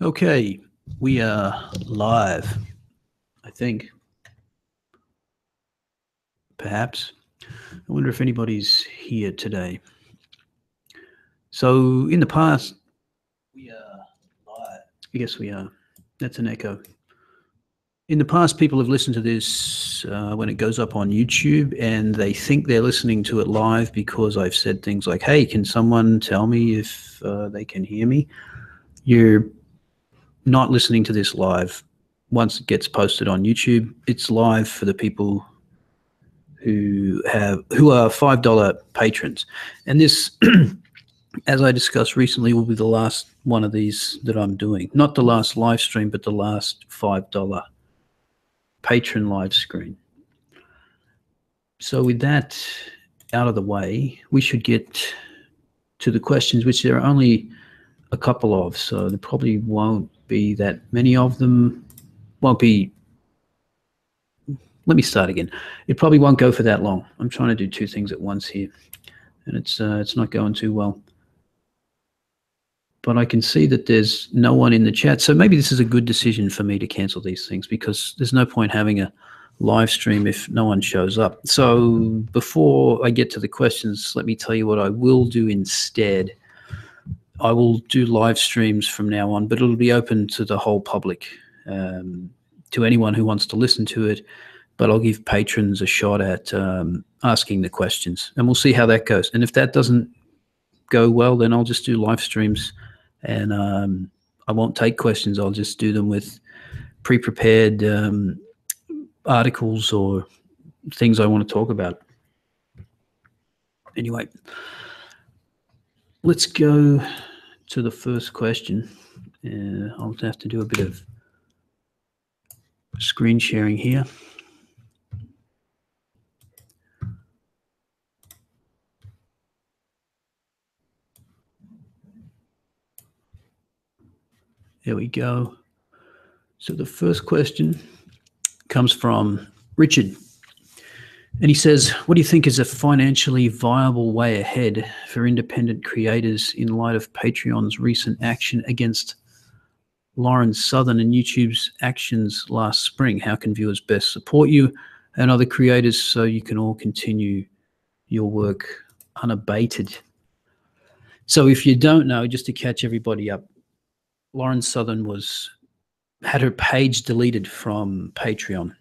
Okay, we are live, I think. Perhaps. I wonder if anybody's here today. So in the past, we are live. I guess we are. That's an echo. In the past, people have listened to this when it goes up on YouTube, and they think they're listening to it live because I've said things like, hey, can someone tell me if they can hear me? You're not listening to this live. Once it gets posted on YouTube, it's live for the people who are $5 patrons. And this, as I discussed recently, will be the last one of these that I'm doing. Not the last live stream, but the last $5 patron live screen. So with that out of the way, we should get to the questions, which there are only a couple of, so there probably won't be that many of them. Won't be. Let me start again. It probably won't go for that long. I'm trying to do two things at once here, and it's not going too well. But I can see that there's no one in the chat, so maybe this is a good decision for me to cancel these things, because there's no point having a live stream if no one shows up. So before I get to the questions, let me tell you what I will do instead. I will do live streams from now on, but it'll be open to the whole public, to anyone who wants to listen to it. But I'll give patrons a shot at asking the questions, and we'll see how that goes. And if that doesn't go well, then I'll just do live streams, and I won't take questions. I'll just do them with pre-prepared articles or things I want to talk about. Anyway, let's go to the first question. I'll have to do a bit of screen sharing here. There we go. So the first question comes from Richard. And he says, what do you think is a financially viable way ahead for independent creators in light of Patreon's recent action against Lauren Southern and YouTube's actions last spring? How can viewers best support you and other creators so you can all continue your work unabated? So if you don't know, just to catch everybody up, Lauren Southern had her page deleted from Patreon.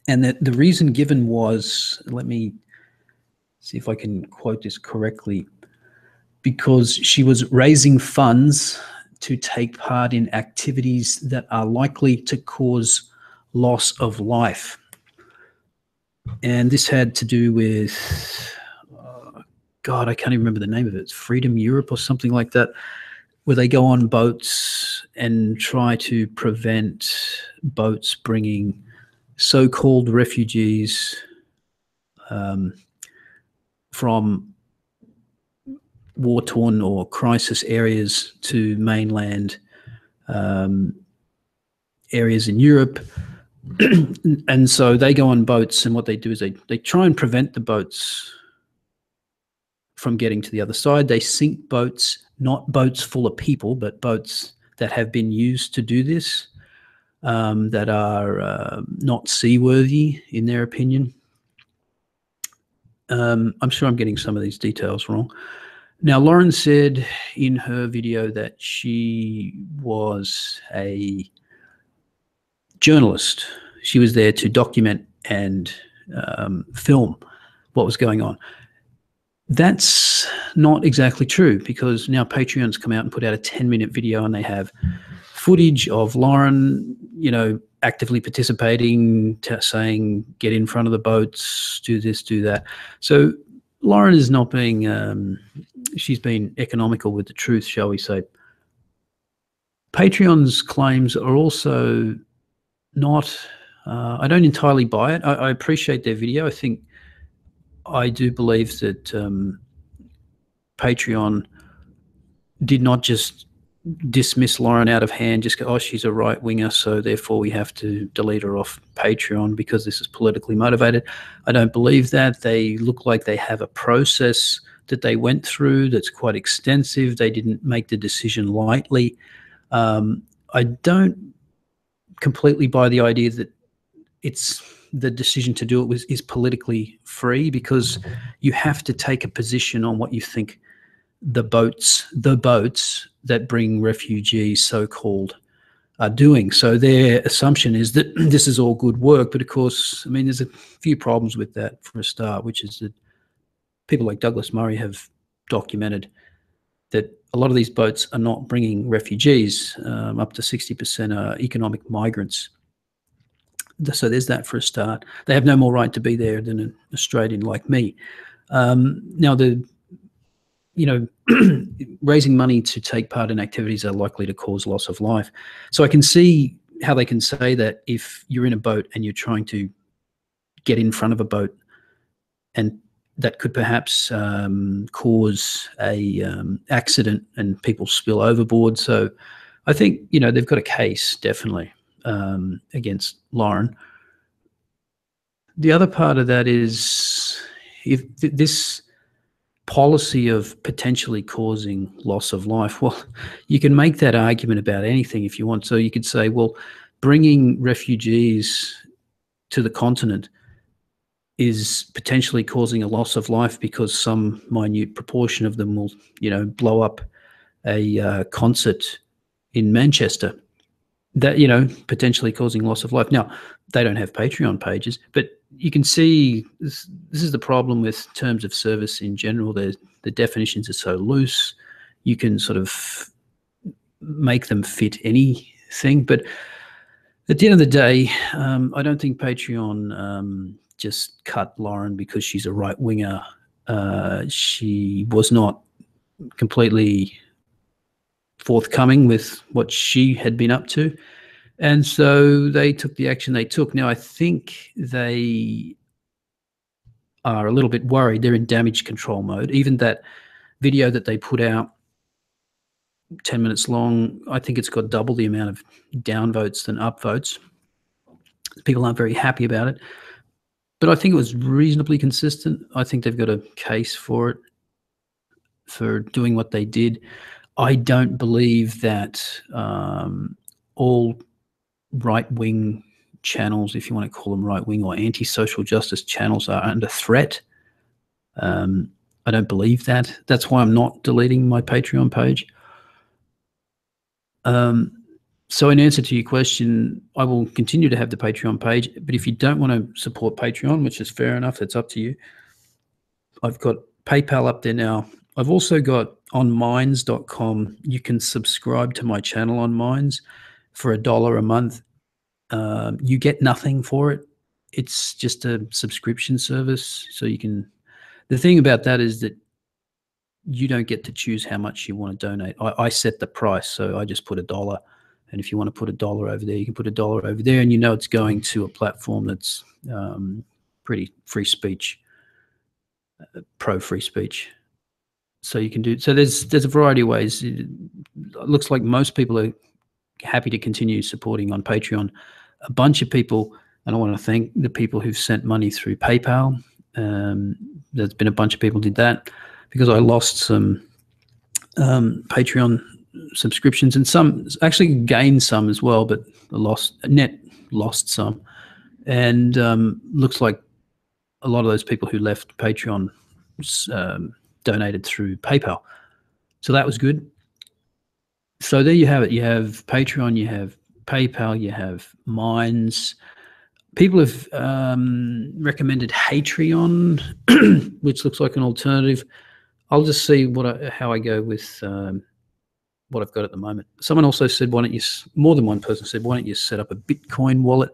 And the reason given was, let me see if I can quote this correctly, because she was raising funds to take part in activities that are likely to cause loss of life. And this had to do with, God, I can't even remember the name of it. It's Freedom Europe or something like that, where they go on boats and try to prevent boats bringing so-called refugees from war-torn or crisis areas to mainland areas in Europe. And so they go on boats, and what they do is they try and prevent the boats from getting to the other side. They sink boats, not boats full of people, but boats that have been used to do this, that are not seaworthy in their opinion. I'm sure I'm getting some of these details wrong. Now, Lauren said in her video that she was a journalist. She was there to document and film what was going on. That's not exactly true, because now Patreon's come out and put out a 10-minute video, and they have footage of Lauren, actively participating, saying, get in front of the boats, do this, do that. So Lauren is not being, she's been economical with the truth, shall we say. Patreon's claims are also not, I don't entirely buy it. I appreciate their video. I do believe that Patreon did not just dismiss Lauren out of hand, just go, oh, she's a right-winger, so therefore we have to delete her off Patreon because this is politically motivated. I don't believe that. They look like they have a process that they went through that's quite extensive. They didn't make the decision lightly. I don't completely buy the idea that the decision to do it is politically free, because you have to take a position on what you think the boats that bring refugees, so-called, are doing. So their assumption is that this is all good work, but of course, I mean, there's a few problems with that for a start, which is that people like Douglas Murray have documented that a lot of these boats are not bringing refugees. Up to 60% are economic migrants. So there's that for a start. They have no more right to be there than an Australian like me. Now, raising money to take part in activities are likely to cause loss of life. So I can see how they can say that if you're in a boat and you're trying to get in front of a boat, and that could perhaps cause a accident and people spill overboard. So I think, they've got a case, definitely, against Lauren. The other part of that is, if this policy of potentially causing loss of life, well, you can make that argument about anything if you want. So you could say, well, bringing refugees to the continent is potentially causing a loss of life because some minute proportion of them will, blow up a concert in Manchester. That, potentially causing loss of life. Now, they don't have Patreon pages, but you can see this is the problem with terms of service in general. The definitions are so loose. You can sort of make them fit anything. But at the end of the day, I don't think Patreon just cut Lauren because she's a right-winger. She was not completely forthcoming with what she had been up to. And so they took the action they took. Now, I think they are a little bit worried. They're in damage control mode. Even that video that they put out, 10 minutes long, I think it's got double the amount of downvotes than upvotes. People aren't very happy about it. But I think it was reasonably consistent. I think they've got a case for it, for doing what they did. I don't believe that all right-wing channels, if you want to call them right-wing, or anti-social justice channels, are under threat. I don't believe that. That's why I'm not deleting my Patreon page. So in answer to your question, I will continue to have the Patreon page, but if you don't want to support Patreon, which is fair enough, that's up to you, I've got PayPal up there now. I've also got on minds.com. You can subscribe to my channel on Minds for $1 a month. You get nothing for it. It's just a subscription service. So you can, the thing about that is that you don't get to choose how much you want to donate. I set the price, so I just put $1. And if you want to put $1 over there, you can put $1 over there, and it's going to a platform that's pretty free speech, pro-free speech. So you can do, so there's a variety of ways. It looks like most people are happy to continue supporting on Patreon. A bunch of people, and I want to thank the people who've sent money through PayPal. There's been a bunch of people did that, because I lost some Patreon subscriptions, and some actually gained some as well, but net lost some. And looks like a lot of those people who left Patreon donated through PayPal. So that was good. So there you have it. You have Patreon, you have PayPal, you have Minds. People have recommended Patreon, which looks like an alternative. I'll just see how I go with what I've got at the moment. Someone also said, why don't you, more than one person said, why don't you set up a Bitcoin wallet?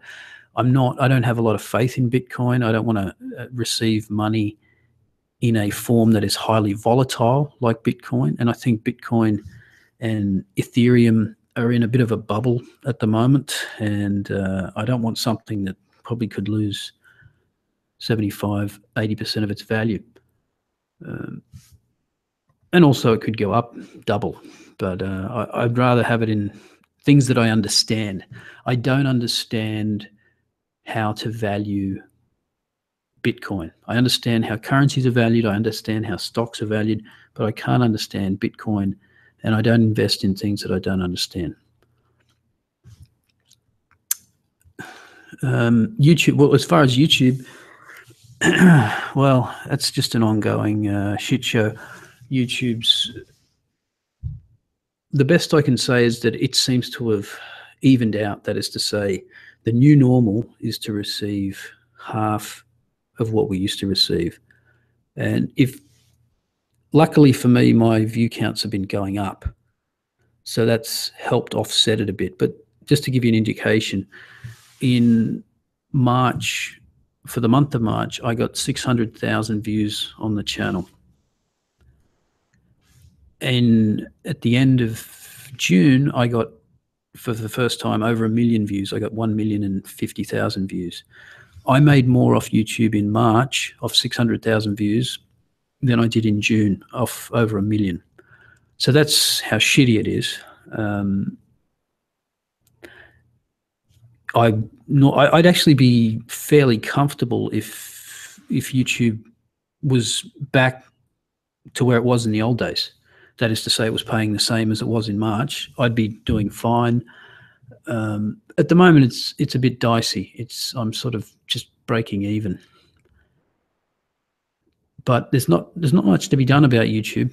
I don't have a lot of faith in Bitcoin. I don't want to receive money in a form that is highly volatile like Bitcoin. And I think Bitcoin and Ethereum are in a bit of a bubble at the moment. And I don't want something that probably could lose 75, 80% of its value. And also it could go up double. But I'd rather have it in things that I understand. I don't understand how to value Bitcoin. I understand how currencies are valued. I understand how stocks are valued, but I can't understand Bitcoin, and I don't invest in things that I don't understand. YouTube. Well, as far as YouTube, well, that's just an ongoing shit show. YouTube's, the best I can say is that it seems to have evened out. That is to say, the new normal is to receive half of what we used to receive. And luckily for me, my view counts have been going up. So that's helped offset it a bit. But just to give you an indication, in March, for the month of March, I got 600,000 views on the channel. And at the end of June, I got, for the first time, over 1 million views. I got 1,050,000 views. I made more off YouTube in March of 600,000 views than I did in June of over 1 million. So that's how shitty it is. I'd actually be fairly comfortable if YouTube was back to where it was in the old days. That is to say, it was paying the same as it was in March. I'd be doing fine. At the moment, it's a bit dicey. I'm sort of just breaking even. But there's not much to be done about YouTube.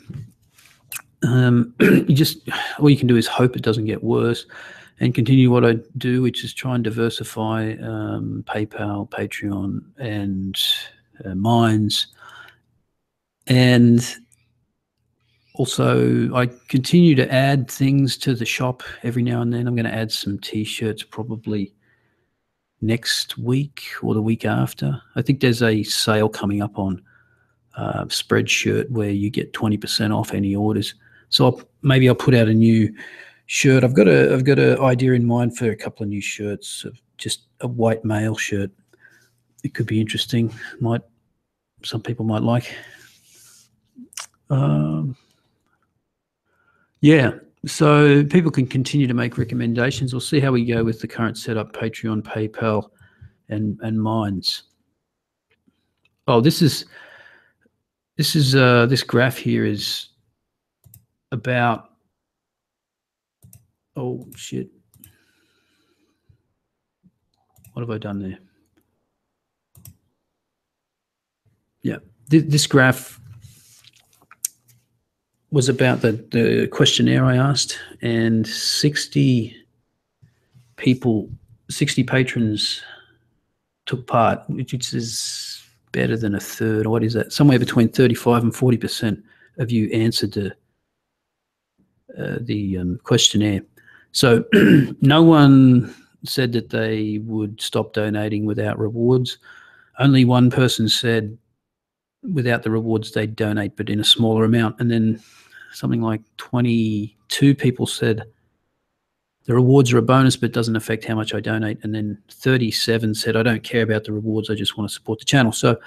All you can do is hope it doesn't get worse, and continue what I do, which is try and diversify PayPal, Patreon, and Mines. And also, I continue to add things to the shop every now and then. I'm going to add some T-shirts probably next week or the week after. I think there's a sale coming up on Spreadshirt where you get 20% off any orders. So maybe I'll put out a new shirt. I've got a idea in mind for a couple of new shirts, of just a white male shirt. It could be interesting. Some people might like. Yeah, so people can continue to make recommendations. We'll see how we go with the current setup: Patreon, PayPal, and Mines. Oh, this graph here is about. Oh shit! What have I done there? Yeah, this graph was about the questionnaire I asked, and 60 patrons took part, which is better than a third. What is that? Somewhere between 35 and 40% of you answered the questionnaire. So no one said that they would stop donating without rewards. Only one person said without the rewards they'd donate, but in a smaller amount. And then something like 22 people said the rewards are a bonus, but doesn't affect how much I donate. And then 37 said, I don't care about the rewards, I just want to support the channel. So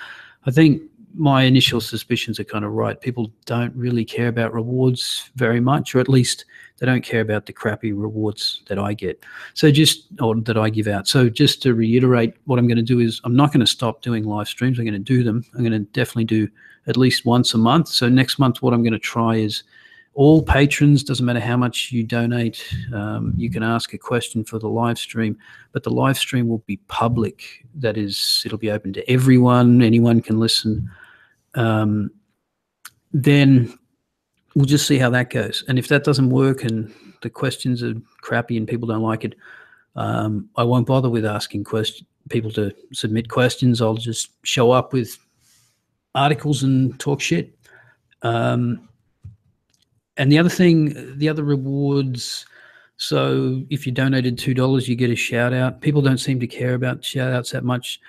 I think my initial suspicions are kind of right. People don't really care about rewards very much, or at least they don't care about the crappy rewards that I get. So or that I give out. So just to reiterate, what I'm going to do is I'm not going to stop doing live streams. I'm going to do them. I'm going to definitely do at least once a month. So next month, what I'm going to try is all patrons, doesn't matter how much you donate, you can ask a question for the live stream, but the live stream will be public. That is, it'll be open to everyone. Anyone can listen. Then we'll just see how that goes. And if that doesn't work and the questions are crappy and people don't like it, I won't bother with asking people to submit questions. I'll just show up with articles and talk shit. And the other thing, the other rewards, so if you donated $2, you get a shout out. People don't seem to care about shout outs that much.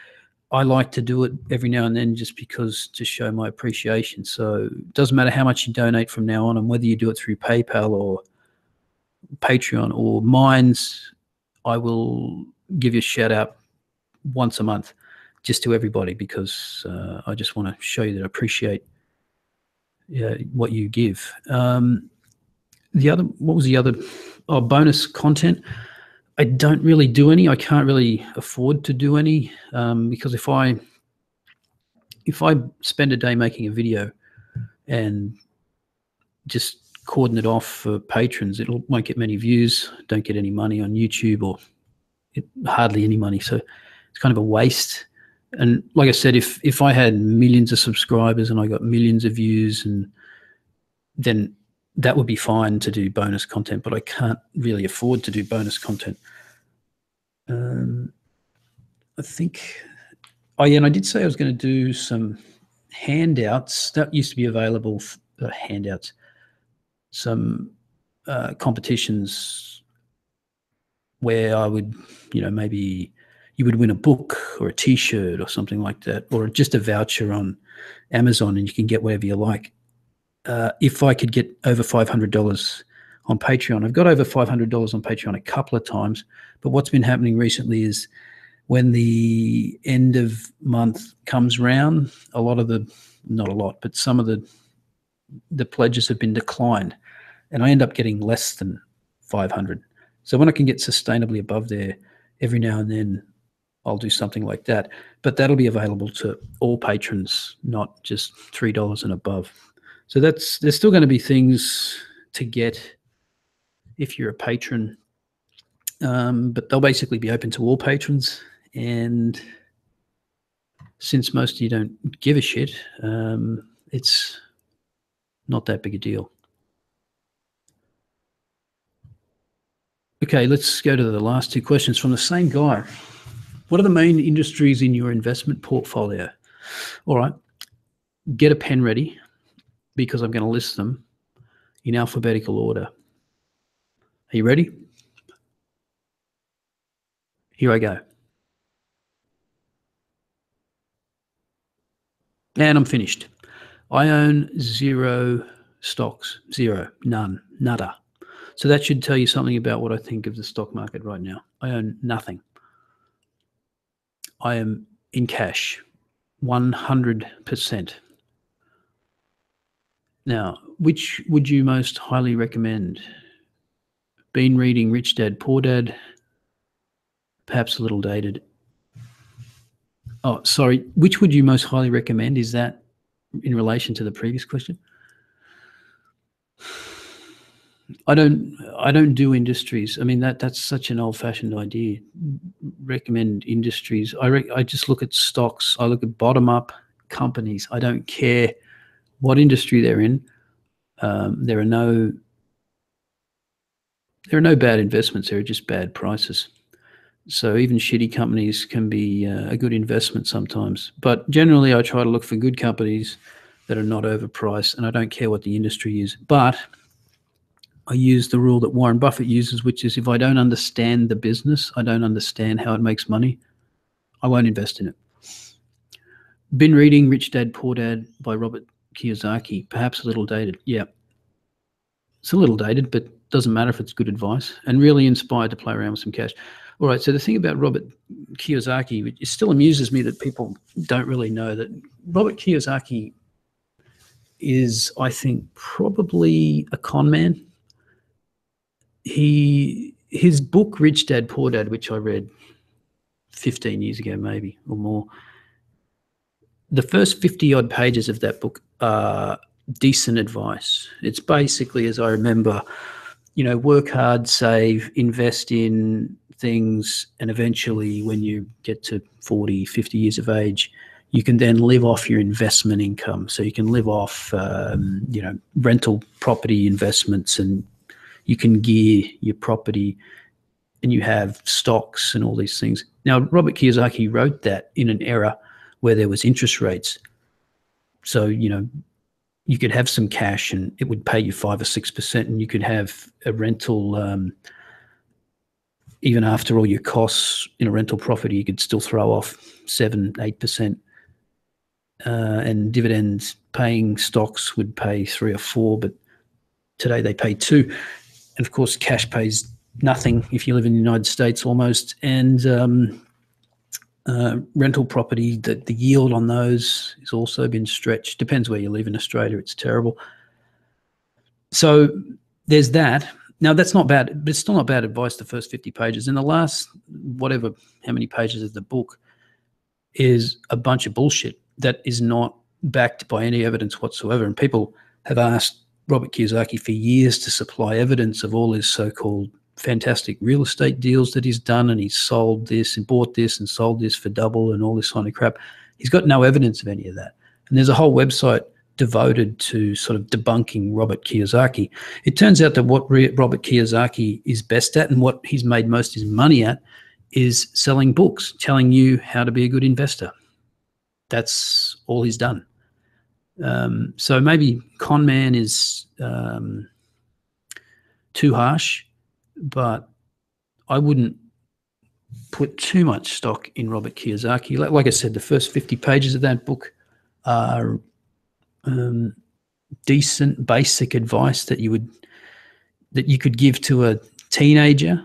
I like to do it every now and then just because to show my appreciation. So it doesn't matter how much you donate from now on, and whether you do it through PayPal or Patreon or Mines, I will give you a shout out once a month just to everybody, because I just want to show you that I appreciate what you give. What was the other? Oh, bonus content. I don't really do any. I can't really afford to do any because if I spend a day making a video and just cordon it off for patrons, it won't get many views, don't get any money on YouTube, or hardly any money. So it's kind of a waste. And like I said, if I had millions of subscribers and I got millions of views, and then that would be fine to do bonus content, but I can't really afford to do bonus content. I think, oh yeah, and I did say I was going to do some handouts that used to be available, handouts, some competitions where I would, maybe you would win a book or a t-shirt or something like that, or just a voucher on Amazon and you can get whatever you like. If I could get over $500 on Patreon, I've got over $500 on Patreon a couple of times, but what's been happening recently is when the end of month comes round, not a lot, but some of the pledges have been declined, and I end up getting less than 500. So when I can get sustainably above there, every now and then I'll do something like that. But that'll be available to all patrons, not just $3 and above. So there's still going to be things to get if you're a patron, but they'll basically be open to all patrons. And since most of you don't give a shit, it's not that big a deal. Okay, let's go to the last two questions from the same guy. What are the main industries in your investment portfolio? All right, get a pen ready because I'm going to list them in alphabetical order. Are you ready? Here I go. And I'm finished. I own 0 stocks, 0, none, nada. So that should tell you something about what I think of the stock market right now. I own nothing. I am in cash, 100%. Now, which would you most highly recommend? Been reading Rich Dad, Poor Dad? Perhaps a little dated. Oh, sorry. Which would you most highly recommend? Is that in relation to the previous question? I don't do industries. I mean, that's such an old-fashioned idea. Recommend industries. I just look at stocks. I look at bottom-up companies. I don't care what industry they're in. There are no bad investments. There are just bad prices. So even shitty companies can be a good investment sometimes. But generally, I try to look for good companies that are not overpriced, and I don't care what the industry is. But I use the rule that Warren Buffett uses, which is if I don't understand the business, I don't understand how it makes money, I won't invest in it. Been reading Rich Dad, Poor Dad by Robert Kiyosaki. Perhaps a little dated. Yeah. It's a little dated, but doesn't matter if it's good advice, and really inspired to play around with some cash. All right, so the thing about Robert Kiyosaki, it still amuses me that people don't really know that Robert Kiyosaki is, I think, probably a con man. His book, Rich Dad, Poor Dad, which I read 15 years ago maybe or more, the first 50-odd pages of that book are decent advice. It's basically, as I remember, work hard, save, invest in things, and eventually when you get to 40, 50 years of age, you can then live off your investment income. So you can live off, rental property investments, and you can gear your property, and you have stocks and all these things. Now, Robert Kiyosaki wrote that in an era where there was interest rates. So, you could have some cash and it would pay you 5 or 6%, and you could have a rental, even after all your costs in a rental property, you could still throw off 7, 8%. And dividends paying stocks would pay 3 or 4, but today they pay 2. And of course, cash pays nothing if you live in the United States almost. And rental property, the yield on those has also been stretched. Depends where you live in Australia. It's terrible. So there's that. Now, that's not bad, but it's still not bad advice, the first 50 pages. And the last, how many pages of the book is a bunch of bullshit that is not backed by any evidence whatsoever. And people have asked Robert Kiyosaki for years to supply evidence of all his so-called fantastic real estate deals that he's done, and he's sold this and bought this and sold this for double and all this kind of crap. He's got no evidence of any of that. And there's a whole website devoted to sort of debunking Robert Kiyosaki. It turns out that what Robert Kiyosaki is best at, and what he's made most of his money at, is selling books, telling you how to be a good investor. That's all he's done. So maybe con man is too harsh, but I wouldn't put too much stock in Robert Kiyosaki. Like I said, the first 50 pages of that book are decent, basic advice that you could give to a teenager,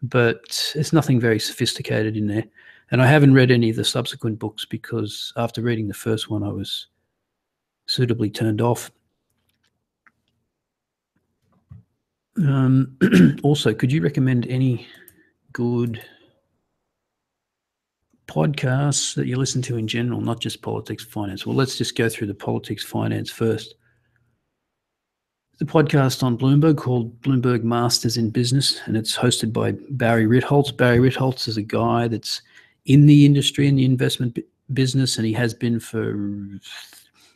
but there's nothing very sophisticated in there. And I haven't read any of the subsequent books because after reading the first one, I was suitably turned off. Also, could you recommend any good podcasts that you listen to in general, not just politics, finance? Well, let's just go through the politics, finance first. The podcast on Bloomberg called Bloomberg Masters in Business, and it's hosted by Barry Ritholtz. Barry Ritholtz is a guy that's in the industry, in the investment business, and he has been for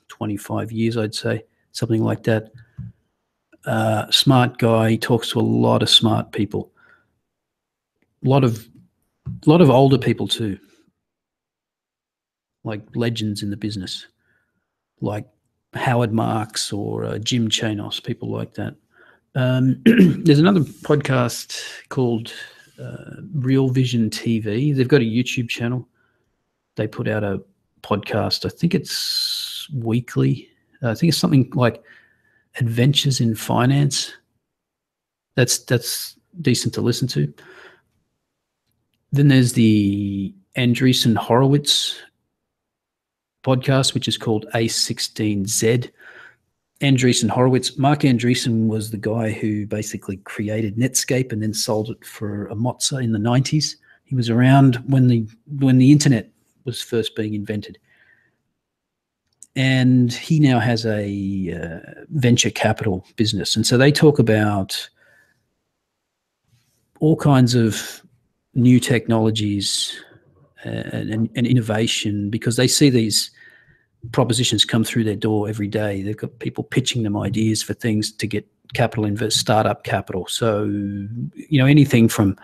25 years, I'd say, something like that. Smart guy. He talks to a lot of smart people, a lot of older people too, like legends in the business, like Howard Marks or Jim Chanos, people like that. There's another podcast called Real Vision TV. They've got a YouTube channel. They put out a podcast. I think it's weekly. I think it's something like Adventures in Finance. That's decent to listen to. Then there's the Andreessen Horowitz podcast, which is called A16Z. Andreessen Horowitz. Mark Andreessen was the guy who basically created Netscape and then sold it for a mozza in the 90s. He was around when the internet was first being invented. And he now has a venture capital business. And so they talk about all kinds of new technologies and innovation, because they see these propositions come through their door every day. They've got people pitching them ideas for things to get capital, startup capital. So, anything from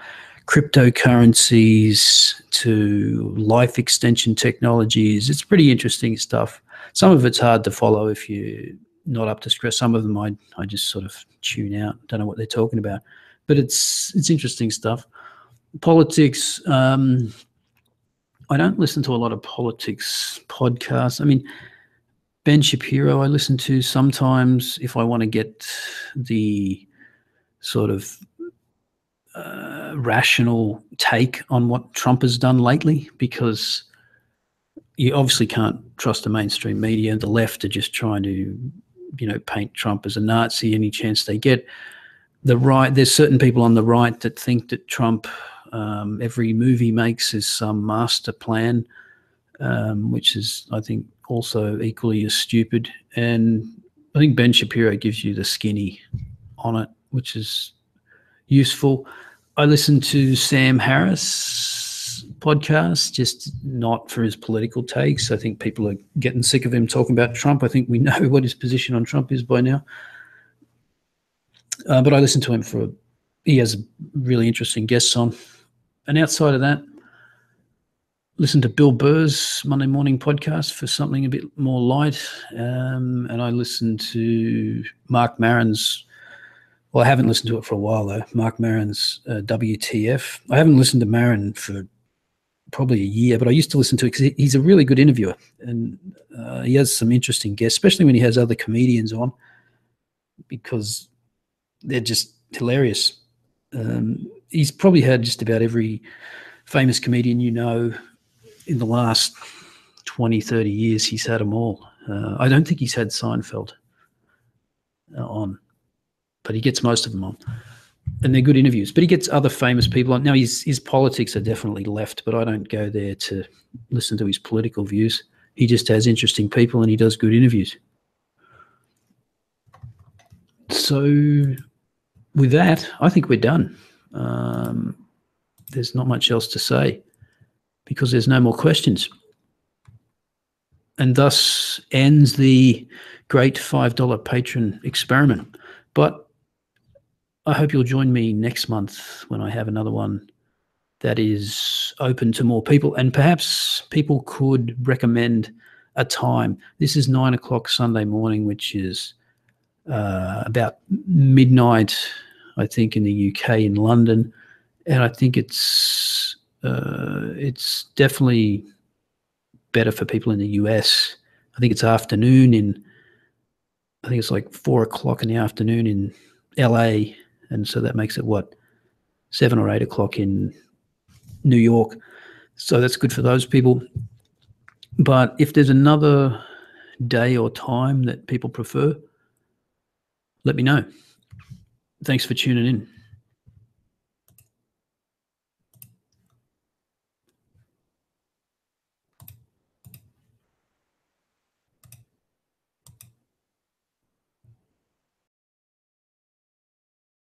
cryptocurrencies to life extension technologies. It's pretty interesting stuff. Some of it's hard to follow if you're not up to scratch. Some of them I just sort of tune out, don't know what they're talking about. But it's interesting stuff. Politics, I don't listen to a lot of politics podcasts. I mean, Ben Shapiro I listen to sometimes if I want to get the sort of rational take on what Trump has done lately, because you obviously can't trust the mainstream media, and the left are just trying to, paint Trump as a Nazi any chance they get. The right, there's certain people on the right that think that Trump, every move he makes is some master plan, which is, I think, also equally as stupid. And I think Ben Shapiro gives you the skinny on it, which is useful. I listen to Sam Harris podcast, just not for his political takes. I think people are getting sick of him talking about Trump. I think we know what his position on Trump is by now. But I listen to him he has really interesting guests on. And outside of that, listen to Bill Burr's Monday morning podcast for something a bit more light. And I listen to Mark Maron's, well, I haven't listened to it for a while though, Mark Maron's WTF. I haven't listened to Maron for probably a year, but I used to listen to it because he's a really good interviewer. And he has some interesting guests, especially when he has other comedians on, because they're just hilarious. He's probably had just about every famous comedian in the last 20, 30 years. He's had them all. I don't think he's had Seinfeld on, but he gets most of them on. And they're good interviews. But he gets other famous people on. Now, his politics are definitely left, but I don't go there to listen to his political views. He just has interesting people and he does good interviews. So with that, I think we're done. There's not much else to say because there's no more questions. And thus ends the great $5 patron experiment. But I hope you'll join me next month when I have another one that is open to more people. And perhaps people could recommend a time. This is 9 o'clock Sunday morning, which is about midnight, I think, in the UK, in London. And I think it's definitely better for people in the US. I think it's afternoon I think it's like 4 o'clock in the afternoon in LA. And so that makes it 7 or 8 o'clock in New York. So that's good for those people. But if there's another day or time that people prefer, let me know. Thanks for tuning in.